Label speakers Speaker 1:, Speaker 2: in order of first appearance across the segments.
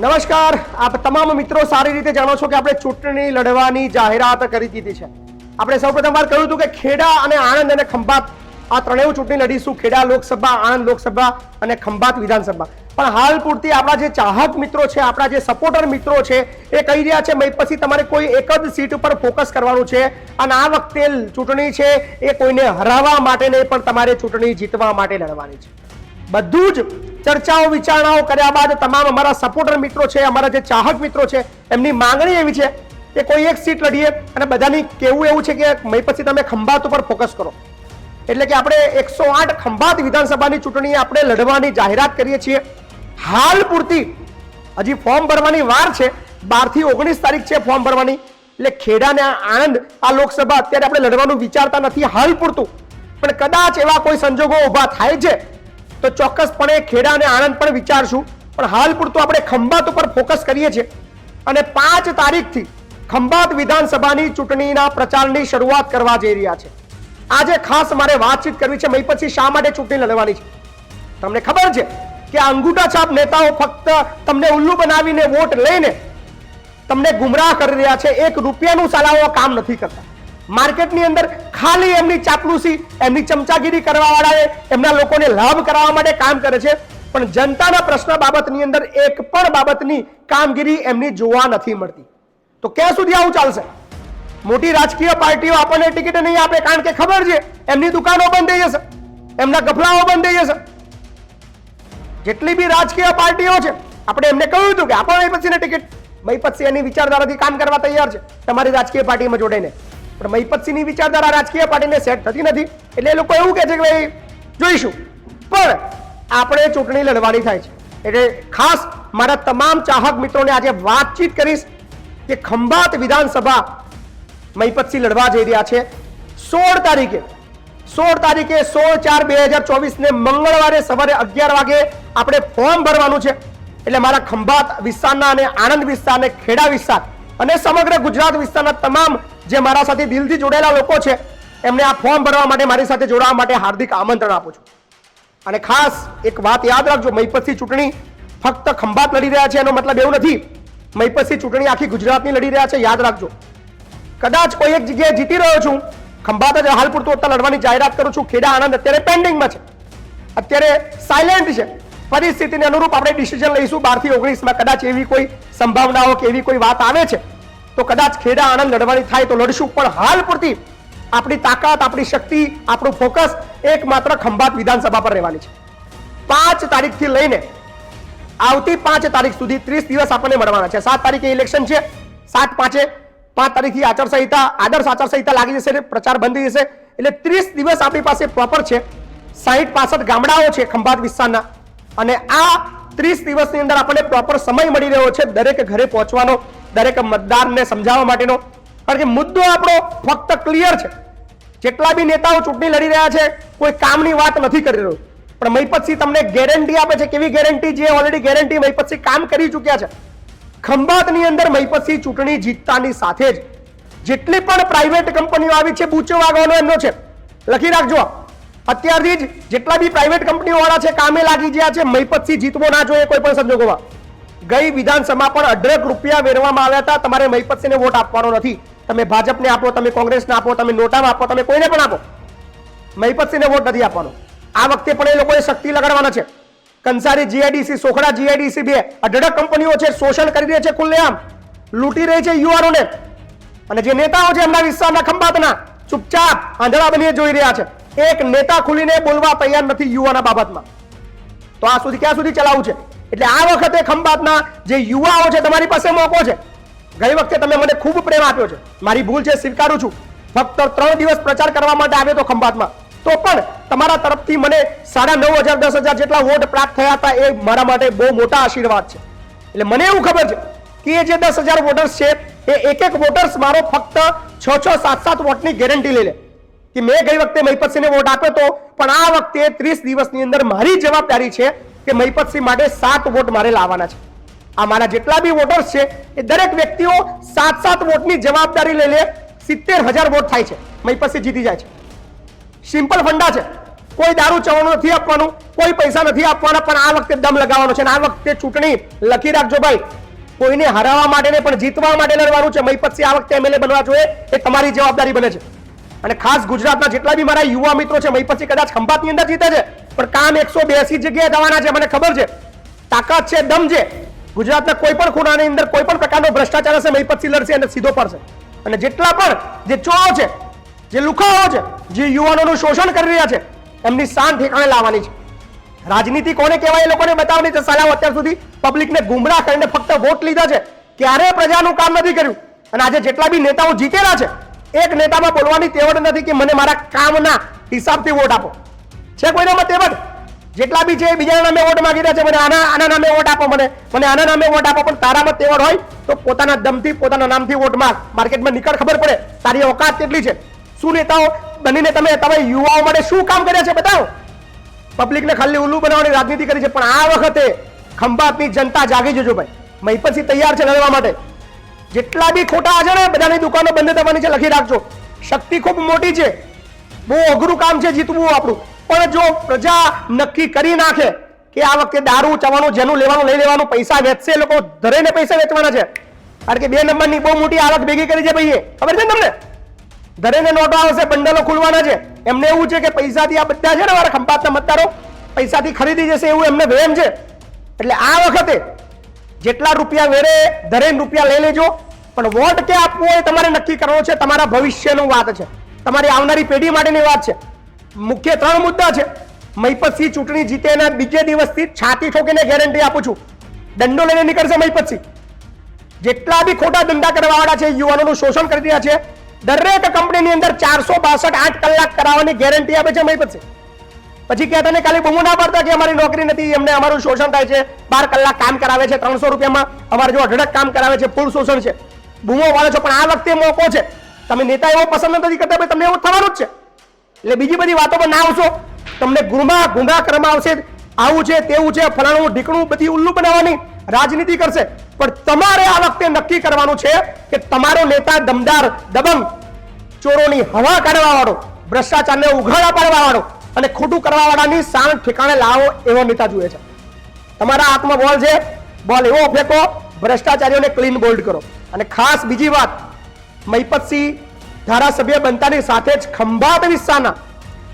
Speaker 1: નમસ્કાર. આપ તમામ મિત્રો સારી રીતે જાણો છો કે આપણે ચૂંટણી લડવાની જાહેરાત કરી દીધી છે. આપણે સૌપ્રથમ વાર કહ્યું હતું કે ખેડા અને આણંદ અને ખંભાત આ ત્રણેય ચૂંટણી લડીશું. ખેડા લોકસભા, આણંદ લોકસભા અને ખંભાત વિધાનસભા. પણ હાલ પૂરતી આપણા જે ચાહક મિત્રો છે, આપણા જે સપોર્ટર મિત્રો છે, એ કહી રહ્યા છે મય પછી તમારે કોઈ એક જ સીટ ઉપર ફોકસ કરવાનું છે અને આ વખતે ચૂંટણી છે એ કોઈને હરાવવા માટે નહીં પણ તમારે ચૂંટણી જીતવા માટે લડવાની છે. બધું જ ચર્ચાઓ વિચારણાઓ કર્યા બાદ તમામ અમારા સપોર્ટર મિત્રો છે, અમારા જે ચાહક મિત્રો છે, એમની માંગણી એવી છે કે કોઈ એક સીટ લડીએ અને બધાની કહેવું એવું છે કે મય પછી તમે ખંભાત ઉપર ફોકસ કરો. એટલે કે આપણે 108 ખંભાત વિધાનસભાની ચૂંટણી આપણે લડવાની જાહેરાત કરીએ છીએ. હાલ પૂરતી હજી ફોર્મ ભરવાની વાર છે. 12 થી 19 તારીખ છે ફોર્મ ભરવાની. એટલે ખેડા અને આણંદ આ લોકસભા અત્યારે આપણે લડવાનું વિચારતા નથી હાલ પૂરતું. પણ કદાચ એવા કોઈ સંજોગો ઉભા થાય છે તો ચોક્કસપણે ખેડા અને આણંદ પણ વિચારશું. પણ હાલ પૂરતું આપણે ખંભાત ઉપર ફોકસ કરીએ છીએ અને 5 તારીખથી ખંભાત વિધાનસભાની ચૂંટણીના પ્રચારની શરૂઆત કરવા જઈ રહ્યા છે. આજે ખાસ મારે વાતચીત કરવી છે મય પછી શા માટે ચૂંટણી લડવાની છે. તમને ખબર છે કે અંગૂઠા છાપ નેતાઓ ફક્ત તમને ઉલ્લુ બનાવીને વોટ લઈને તમને ગુમરાહ કરી રહ્યા છે. 1 રૂપિયાનું સાલાઓ કામ નથી કરતા. માર્કેટની અંદર ખાલી એમની ચાપલુસી, એમની ચમચાગીરી કરવા વાળાએ એમના લોકોને લાભ કરાવવા માટે કામ કરે છે. પણ જનતાના પ્રશ્ન બાબતની અંદર એક પણ બાબતની કામગીરી એમની જોવા નથી મળતી. તો ક્યાં સુધી આવું ચાલશે? મોટી રાજકીય પાર્ટીઓ આપણને ટિકિટ નહીં આપે કારણ કે ખબર છે એમની દુકાનો બંધ થઈ જશે, એમના ગફલાઓ બંધ થઈ જશે. જેટલી બી રાજકીય પાર્ટીઓ છે આપણે એમને કહ્યું હતું કે આપો મય પછીને ટિકિટ. મય પછી એની વિચારધારાથી કામ કરવા તૈયાર છે તમારી રાજકીય પાર્ટીમાં જોડાઈને. પણ મય પછીની વિચારધારા રાજકીય પાર્ટીને સેટ થતી નથી. એટલે એ લોકો એવું કહે છે કે ભાઈ જોઈશું. પણ આપણે ચૂંટણી લડવાની થાય છે. એટલે ખાસ મારા તમામ ચાહક મિત્રોને આજે વાતચીત કરીશ કે ખંભાત વિધાનસભા મય પછી લડવા જઈ રહ્યા છે 16 તારીખે 16/4/2024 ને મંગળવારે સવારે 11 વાગે આપણે ફોર્મ ભરવાનું છે. એટલે મારા ખંભાત વિસ્તારના અને આણંદ વિસ્તાર અને ખેડા વિસ્તાર અને સમગ્ર ગુજરાત વિસ્તારના તમામ જે મારા સાથે દિલથી જોડાયેલા લોકો છે એમને આ ફોર્મ ભરવા માટે મારી સાથે જોડાવા માટે હાર્દિક આમંત્રણ આપું છું. અને ખાસ એક વાત યાદ રાખજો, મય પછી ચૂંટણી ફક્ત ખંભાત લડી રહ્યા છે એનો મતલબ એવું નથી મય પછી ચૂંટણી આખી ગુજરાતની લડી રહ્યા છે. યાદ રાખજો, કદાચ કોઈ એક જગ્યાએ જીતી રહ્યો છું, ખંભાત જ હાલ પૂરતું અત્યારે લડવાની જાહેરાત કરું છું. ખેડા આણંદ અત્યારે પેન્ડિંગમાં છે, અત્યારે સાયલેન્ટ છે. પરિસ્થિતિને અનુરૂપ આપણે ડિસિઝન લઈશું 12 થી 19માં. કદાચ એવી કોઈ સંભાવનાઓ કે એવી કોઈ વાત આવે છે તો કદાચ ખેડા આણંદ લડવાની થાય તો લડશું. પણ હાલ પૂરતી આપણી તાકાત, આપણી શક્તિ, આપણું ફોકસ એકમાત્ર ખંભાત વિધાનસભા પર રહેવાની છે. 5 તારીખથી લઈને આવતી 5 તારીખ સુધી 30 દિવસ આપણને મળવાના છે. 7 તારીખે ઇલેક્શન છે, 7/5 તારીખથી આદર્શ આચારસંહિતા લાગી જશે, પ્રચાર બંધ થઈ જશે. એટલે 30 દિવસ આપણી પાસે પ્રોપર છે. 60-65 ગામડાઓ છે ખંભાત વિસ્તારના અને આ 30 દિવસની અંદર આપણને પ્રોપર સમય મળી રહ્યો છે દરેક ઘરે પહોંચવાનો, દરેક મતદારને સમજાવવા માટેનો. કારણ કે મુદ્દો આપણો ફક્ત ક્લિયર છે. જેટલા બી નેતાઓ ચૂંટણી લડી રહ્યા છે કોઈ કામની વાત નથી કરી રહ્યો. પણ મય પછી તમને ગેરંટી આપે છે. કેવી ગેરંટી? જે ઓલરેડી ગેરંટી મય પછી કામ કરી ચૂક્યા છે. ખંભાતની અંદર મય પછી ચૂંટણી જીતતાની સાથે જ જેટલી પણ પ્રાઇવેટ કંપનીઓ આવી છે બૂચો વાગવાનો એમનો છે. લખી રાખજો, અત્યારથી જ જેટલા બી પ્રાઇવેટ કંપનીઓ વાળા છે કામે લાગી ગયા છે. મય પછી જીતવો ના જોઈએ કોઈ પણ સંજોગોમાં. ગઈ વિધાનસભા પણ 18 રૂપિયા વેરવામાં આવ્યા હતા. તમારે મય પછીને વોટ આપવાનો નથી. તમે ભાજપને આપો, તમે કોંગ્રેસને આપો, તમે નોટામાં આપો, તમે કોઈને પણ આપો, મય પછીને વોટ નથી આપવાનો. આ વખતે પણ એ લોકોએ શક્તિ લગાડવાના છે. કંસારી જીઆઈડીસી, સોખડા જીઆઈડીસી 2 18 કંપનીઓ છે, શોષણ કરી રહી છે, ખુલ્લેઆમ લૂંટી રહી છે યુવાનોને. અને જે નેતાઓ છે એમના વિસ્તારના ખંભાતના ચૂપચાપ આંધળા બનીને જોઈ રહ્યા છે. એક નેતા ખુલીને બોલવા તૈયાર નથી યુવાના બાબતમાં. તો આ સુધી ક્યાં સુધી ચલાવવું છે? એટલે આ વખતે ખંભાતના જે યુવાઓ છે તમારી પાસે મોકો છે. ગઈ વખતે તમે મને ખૂબ પ્રેમ આપ્યો છે, મારી ભૂલ છે, સ્વીકારું છું. ફક્ત 3 દિવસ પ્રચાર કરવા માટે આવ્યો તો ખંભાતમાં, તો પણ તમારા તરફથી મને 9,500 10,000 જેટલા વોટ પ્રાપ્ત થયા હતા. એ મારા માટે બહુ મોટા આશીર્વાદ છે. એટલે મને એવું ખબર છે કે એ જે 10,000 વોટર્સ છે એ એક વોટર્સ મારો ફક્ત 6-6, 7-7 વોટની ગેરંટી લઈ લે કે મેં ગઈ વખતે મય પછીને વોટ આપ્યો તો, પણ આ વખતે 30 દિવસની અંદર મારી જવાબદારી છે કે મય પછી માટે 7 વોટ મારે લાવવાના છે. આ મારા જેટલા બી વોટર્સ છે એ દરેક વ્યક્તિઓ 7-7 વોટની જવાબદારી લઈ લે. 70,000 વોટ થાય છે, મય પછી જીતી જાય છે. સિમ્પલ ફંડા છે. કોઈ દારૂ ચવાનું નથી આપવાનું, કોઈ પૈસા નથી આપવાના, પણ આ વખતે દમ લગાવવાનો છે. અને આ વખતે ચૂંટણી લખી રાખજો ભાઈ, કોઈને હરાવવા માટે નહીં પણ જીતવા માટે લડવાનું છે. મહિપતસિંહ આ વખતે એમએલએ બનવા જોઈએ, એ તમારી જવાબદારી બને છે. અને ખાસ ગુજરાતના જેટલા બી મારા યુવા મિત્રો છે, મહિપતસિંહ કદાચ ખંભાતની અંદર જીતે છે, પણ કામ 182 જગ્યાએ થવાના છે. મને ખબર છે, તાકાત છે, દમ છે. ગુજરાતના કોઈ પણ ખૂણાની અંદર કોઈ પણ પ્રકારનો ભ્રષ્ટાચાર હશે, મહિપતસિંહ લડશે અને સીધો પડશે. અને જેટલા પણ જે ચોરો છે, જે લુખાઓ છે, જે યુવાનોનું શોષણ કરી રહ્યા છે, એમની શાન ઠેકાણે લાવવાની છે. રાજનીતિ કોને કહેવાય એ લોકોને બતાવવાની છે. સાલા અત્યાર સુધી પબ્લિકને ગુમરાહ કરીને ફક્ત વોટ લીધા છે, ક્યારે પ્રજાનું કામ નથી કર્યું. અને આજે જેટલા બી નેતાઓ જીતેલા છે, એક નેતામાં બોલવાની તેવડ નથી કે મને મારા કામના હિસાબથી વોટ આપો. છે કોઈનામાં તેવડ? જેટલા બી છે બીજાના નામે વોટ માંગી રહ્યા છે, મને આના નામે વોટ આપો, મને આના નામે વોટ આપો. પણ તારામાં તેવડ હોય તો પોતાના દમથી, પોતાના નામથી વોટ માંગ. માર્કેટમાં નીકળ, ખબર પડે તારી ઓકાત કેટલી છે. શું નેતાઓ બનીને તમે યુવાઓ માટે શું કામ કર્યા છે બતાવો. પબ્લિકને ખાલી ઉલ્લુ બનાવવાની રાજનીતિ કરી છે. પણ આ વખતે ખંભાતની જનતા જાગી જજો ભાઈ. મહિપતસિંહ તૈયાર છે લડવા માટે. જેટલા બી ખોટા છે ને, બધાની દુકાનો બંધ થવાની છે, લખી રાખજો. શક્તિ ખૂબ મોટી છે, બહુ અઘરું કામ છે જીતવું આપણું. પણ જો પ્રજા નક્કી કરી નાખે કે આ વખતે દારૂ ચવાનું જેનું લેવાનું લઈ લેવાનું, પૈસા વેચશે, લોકો ધરેને પૈસા વેચવાના છે. કારણ કે 2 નંબરની બહુ મોટી આવક ભેગી કરી છે ભાઈ, ખબર છે ને તમને? ધરેને નોટો આવશે, બંડલો ખુલવાના છે. એમને એવું છે કે પૈસાથી આ બધા છે ને મારા ખંભાતના મતદારો પૈસાથી ખરીદી જશે, એવું એમને વહેમ છે. એટલે આ વખતે જેટલા રૂપિયા વેરે ધરેન રૂપિયા લઈ લેજો, પણ વોટ કે આપવો એ તમારે નક્કી કરવાનો છે. તમારા ભવિષ્યનું વાત છે, તમારી આવનારી પેઢી માટેની વાત છે. મુખ્ય 3 મુદ્દા છે. મહિપતસિંહ ચૂંટણી જીતે એના બીજે દિવસથી છાતી ઠોકીને ગેરંટી આપું છું, દંડો લઈને નીકળશે મહિપતસિંહ. જેટલા બી ખોટા ધંધા કરવાવાળા છે, યુવાનોનું શોષણ કરી રહ્યા છે, દરેક કંપનીની અંદર 462 8 કલાક કરાવવાની ગેરંટી આપે છે મહિપતસિંહ. પછી કહેતા ને કાલે બૂમો ના પાડતા કે અમારી નોકરી નથી, એમને અમારું શોષણ થાય છે, 12 કલાક કામ કરાવે છે, 300 રૂપિયામાં અમારે જો અઢળક કામ કરાવે છે, ફૂલ શોષણ છે. બૂમો પાડો છો, પણ આ વખતે મોકો છે. તમે નેતા એવો પસંદ નથી કરતા, તમને એવું થવાનું જ છે. એટલે બીજી બધી વાતો પર ના આવશો. તમને ગુમરાહ કરવામાં આવશે, આવું છે, તેવું છે, ફલાણું ઢીકણું, બધી ઉલ્લુ બનાવવાની રાજનીતિ કરશે. પણ તમારે આ વખતે નક્કી કરવાનું છે કે તમારો નેતા દમદાર, દબંગ, ચોરોની હવા કાઢવા વાળો, ભ્રષ્ટાચારને ઉઘાડા પાડવા વાળો અને ખોટું કરવા વાળાની શાન ઠેકાણે લાવો એવો નેતા જોઈએ છે. તમારા હાથમાં બોલ છે, બોલ એવો ફેંકો, ભ્રષ્ટાચારીઓને ક્લીન બોલ્ડ કરો. અને ખાસ બીજી વાત, મહિપતસિંહ ધારાસભ્ય બનતાની સાથે જ ખંભાત વિસ્તારના,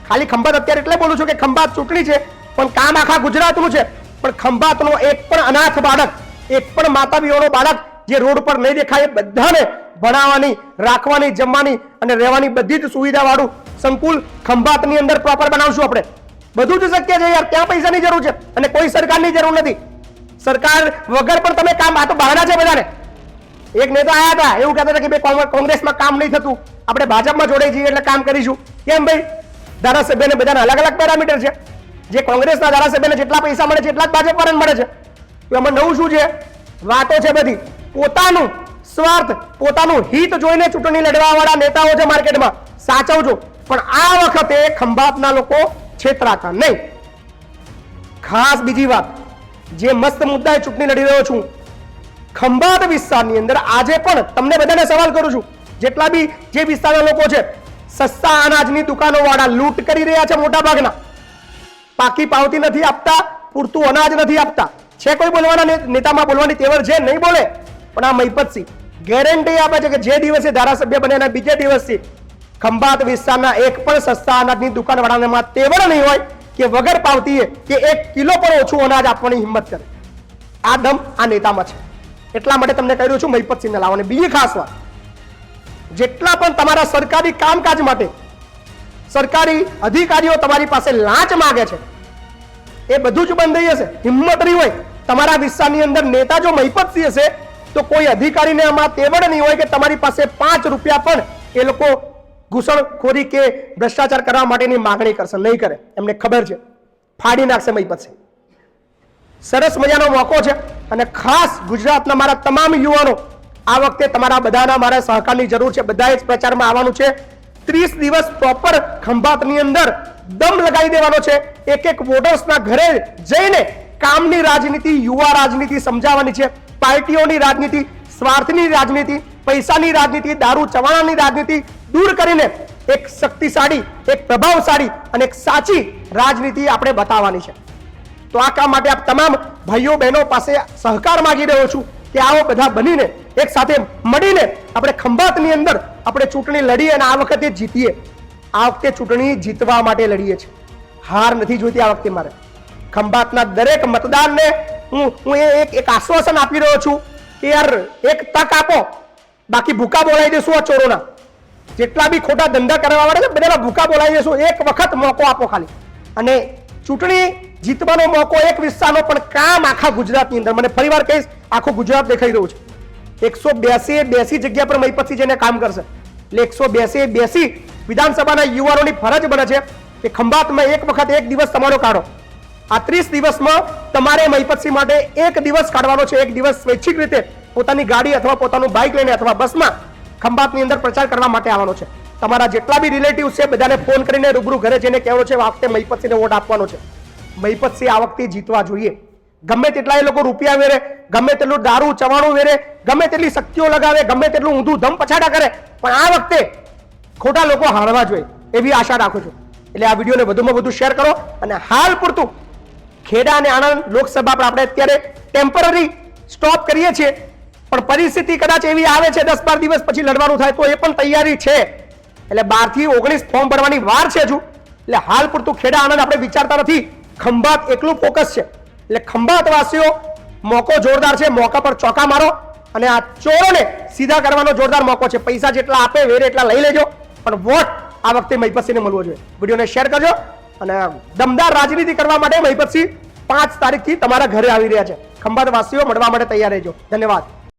Speaker 1: ખાલી ખંભાત અત્યારે એટલે બોલું છું કે ખંભાત ચૂંટણી છે, પણ કામ આખા ગુજરાતનું છે. પણ ખંભાતનો એક પણ અનાથ બાળક, એક પણ માતા પિતાનો બાળક જે રોડ પર નહીં દેખાય, બધાને ભણાવવાની, રાખવાની, જમવાની અને રહેવાની બધી જ સુવિધા વાળું સંકુલ ખંભાતની અંદર પ્રોપર બનાવશું આપણે. બધું જ શક્ય છે યાર, ત્યાં પૈસાની જરૂર છે અને કોઈ સરકારની જરૂર નથી. સરકાર વગર પણ તમે કામ, આ તો બહાના છે બધાને. એક નેતા આયા હતા, એવું કહેતા હતા કે ભાઈ કોંગ્રેસમાં કામ નહીં થતું, આપણે ભાજપમાં જોડાઈ જઈએ એટલે કામ કરીશું. કેમ ભાઈ? ધારાસભ્યને બધાને અલગ અલગ પેરામીટર છે. જે કોંગ્રેસના ધારાસભ્યને જેટલા પૈસા મળે છે એટલા જ ભાજપ વાળાને મળે છે. તો એમાં નવું શું છે? વાતો છે બધી પોતાનું સ્વાર્થ, પોતાનું હિત જોઈને ચૂંટણી લડવા વાળા નેતાઓ છે માર્કેટમાં, સાચવજો. પણ આ વખતે ખંભાતના લોકો છેતરાતા નહીં. ખાસ બીજી વાત, જે મસ્ત મુદ્દાએ ચૂંટણી લડી રહ્યો છું, ખંભાત વિસ્તારની અંદર આજે પણ તમને બધાને સવાલ કરું છું, જેટલા બી જે વિસ્તારના લોકો છે, સસ્તા અનાજની દુકાનો વાળા લૂંટ કરી રહ્યા છે મોટા ભાગના. પાકી પાવતી નથી આપતા, પૂરતું અનાજ નથી આપતા. છે કોઈ બોલવાના નેતામાં બોલવાની તેવડ છે? નહીં બોલે. પણ આ મહિપતસિંહ ગેરંટી આપે છે કે જે દિવસે ધારાસભ્ય બને એના બીજે દિવસથી ખંભાત વિસ્તારના એક પણ સસ્તા અનાજની દુકાન વાળામાં તેવડ નહીં હોય કે વગર પાવતીએ કે 1 કિલો પણ ઓછું અનાજ આપવાની હિંમત કરે. આ દમ આ નેતામાં છે. એટલા માટે તમને કહ્યું છું મહિપતસિંહને લાવવાની. બીજી ખાસ વાત, જેટલા પણ તમારા સરકારી કામકાજ માટે સરકારી અધિકારીઓ તમારી પાસે લાંચ માંગે છે, એ બધું જ બંધ થઈ જશે. હિંમત નહીં હોય તમારા વિસ્તારની અંદર નેતા જો મહિપતસિંહ હશે તો કોઈ અધિકારીને આમાં તેવડ નહીં હોય કે તમારી પાસે 5 રૂપિયા પણ એ લોકો ઘૂસણખોરી કે ભ્રષ્ટાચાર કરવા માટેની માંગણી કરશે. નહીં કરે, એમને ખબર છે, ફાડી નાખશે મહિપતસિંહ. સરસ મજાનો મોકો છે. અને ખાસ ગુજરાતના મારા તમામ યુવાનો, આ વખતે તમારા બધાના મારા સહકારની જરૂર છે. બધાએ જ પ્રચારમાં આવવાનું છે. 30 દિવસ પ્રોપર ખંભાતની અંદર દમ લગાવી દેવાનો છે. એક વોટર્સના ઘરે જઈને કામની રાજનીતિ, યુવા રાજનીતિ સમજાવવાની છે. પાર્ટીઓની રાજનીતિ, સ્વાર્થની રાજનીતિ, પૈસાની રાજનીતિ, દારૂ ચવાણાની રાજનીતિ દૂર કરીને એક શક્તિશાળી, એક પ્રભાવશાળી અને એક સાચી રાજનીતિ આપણે બતાવવાની છે. તો આ કામ માટે આપ તમામ ભાઈઓ બહેનો પાસે સહકાર માંગી રહ્યો છું કે આવો બધા બનીને એક સાથે મળીને આપણે ખંભાતની અંદર આપણે ચૂંટણી લડીએ અને આ વખતે જીતીએ. આ વખતે ચૂંટણી જીતવા માટે લડીએ છીએ, હાર નથી જોઈતી આ વખતે મારે. ખંભાતના દરેક મતદારને હું એક આશ્વાસન આપી રહ્યો છું કે યાર એક તક આપો, બાકી ભૂકા બોલાવી દેશું આ ચોરોના. જેટલા બી ખોટા ધંધા કરવા વાળા છે બધાના ભૂકા બોલાવી દેશું. એક વખત મોકો આપો ખાલી. અને ચૂંટણી જીતવાનો મોકો એક વિસ્તારનો પણ કામ આખા ગુજરાતની અંદર, મને ફરીવાર કહીશ, આખું ગુજરાત દેખાઈ રહ્યું છે. 182 જગ્યા પર મહીપતસિંહ જઈને કામ કરશે. એટલે 182 વિધાનસભાના યુવાનોની ફરજ બને છે કે ખંભાતમાં એક વખત એક દિવસ તમારો કાઢો. આ 30 દિવસમાં તમારે મહીપતસિંહ માટે એક દિવસ કાઢવાનો છે. એક દિવસ સ્વૈચ્છિક રીતે પોતાની ગાડી અથવા પોતાનું બાઇક લઈને અથવા બસમાં ખંભાતની અંદર પ્રચાર કરવા માટે આવવાનો છે. તમારા જેટલા બી રિલેટિવ્સ છે બધાને ફોન કરીને રૂબરૂ ઘરે જઈને કહેવાનો છે આ વખતે મહીપતસિંહને વોટ આપવાનો છે. મહીપતસિંહ આ વખતે જીતવા જોઈએ. ગમે તેટલા એ લોકો રૂપિયા વેરે, ગમે તેટલું દારૂ ચવાણું વેરે, ગમે તેટલી શક્તિઓ લગાવે, ગમે તેટલું ઊંધું ધમ પછાડા કરે, પણ આ વખતે ખોટા લોકો હારવા જોઈએ એવી આશા રાખું છું. એટલે આ વિડીયોને વધુમાં વધુ શેર કરો. અને હાલ પૂરતું ખેડા અને આણંદ લોકસભા પર આપણે અત્યારે ટેમ્પરરી સ્ટોપ કરીએ છીએ, પણ પરિસ્થિતિ કદાચ એવી આવે છે 10-12 દિવસ પછી લડવાનું થાય તો એ પણ તૈયારી છે. એટલે 12 થી 19 ફોર્મ ભરવાની વાર છે હજુ. એટલે હાલ પૂરતું ખેડા આણંદ આપણે વિચારતા નથી, ખંભાત એકલું ફોકસ છે. એટલે ખંભાત વાસીઓ મોકો જોરદાર છે, મોકા પર ચોકા મારો અને આ ચોરોને સીધા કરવાનો જોરદાર મોકો છે. પૈસા જેટલા આપે વેરે એટલા લઈ લેજો, પણ વોટ આ વખતે મહીપતસિંહને મળવો જોઈએ. વિડીયોને શેર કરજો અને દમદાર રાજનીતિ કરવા માટે મહીપતસિંહ 5 તારીખથી તમારા ઘરે આવી રહ્યા છે. ખંભાત વાસીઓ મળવા માટે તૈયાર રહેજો. ધન્યવાદ.